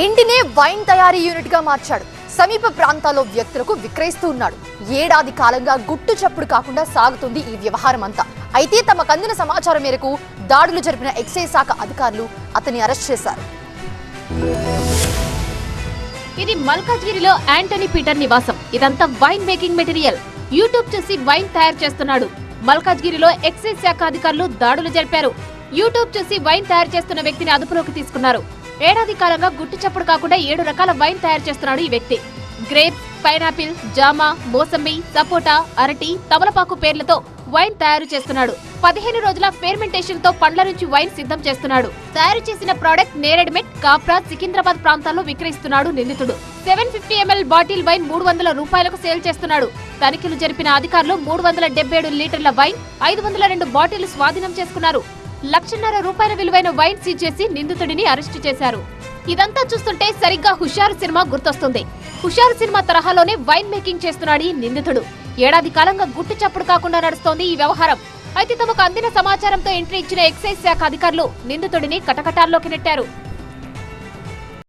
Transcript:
ఇంటినే wine తయారీ unit గా మార్చాడు. సమీప ప్రాంతాల్లో వ్యక్తులకు విక్రయిస్తూ ఉన్నాడు. ఏడాది కాలంగా గుట్టు చప్పుడు కాకుండా సాగుతుంది ఈ వ్యవహారం అంతా. అయితే తమకు అందిన సమాచారం మేరకు దాడులు జరిపిన ఎక్సైజ్ శాఖ అధికారులు అతన్ని అరెస్ట్ చేశారు. ఇది మల్కాజ్గిరిలో యాంటనీ పీటర్ నివాసం. ఇదంతా వైన్ మేకింగ్ మెటీరియల్. యూట్యూబ్ చూసి వైన్ తయారు చేస్తున్నాడు. మల్కాజ్గిరిలో ఎక్సైజ్ శాఖ అధికారులు దాడులు జరిపారు. యూట్యూబ్ చూసి వైన్ తయారు చేస్తున్న వ్యక్తిని అదుపులోకి తీసుకున్నారు. ఏడాది కాలంగా గుట్టు చప్పుడు కాకుండా 7 రకాల వైన్ తయారు చేస్తున్నాడు ఈ వ్యక్తి. గ్రేప్స్, పైనాపిల్, జామ, మోసంబి, సపోటా, అరటి, తమలపాకు పేర్లతో వైన్ తయారు చేస్తున్నాడు. 15 రోజుల ఫెర్మెంటేషన్ తో పండ్ల నుంచి వైన్ సిద్ధం చేస్తున్నాడు. తయారు చేసిన ప్రోడక్ట్ నేరెడ్మెట్, కాప్రా, సికింద్రాబాద్ ప్రాంతాల్లో విక్రయిస్తున్నాడు నిందితుడు. 750 ml బాటిల్ వైన్ 300 రూపాయలకు సేల్ చేస్తున్నాడు. తనిఖీలు జరిపిన అధికారులు 377 లీటర్ల వైన్, 502 బాటిల్ స్వాధీనం చేసుకున్నారు. 1,50,000 రూపాయల విలువైన వైన్ సీజ్ చేసి నిందితుడిని అరెస్టు చేశారు. ఇదంతా చూస్తుంటే సరిగ్గా హుషారు సినిమా గుర్తొస్తుంది. హుషారు సినిమా తరహాలోనే వైన్ మేకింగ్ చేస్తున్నాడు ఈ నిందితుడు. ఏడాది కాలంగా గుట్టు చప్పుడు కాకుండా నడుస్తోంది ఈ వ్యవహారం. అయితే తమకు అందిన సమాచారంతో ఎంట్రీ ఇచ్చిన ఎక్సైజ్ శాఖ అధికారులు నిందితుడిని కటకటాల్లోకి నెట్టారు.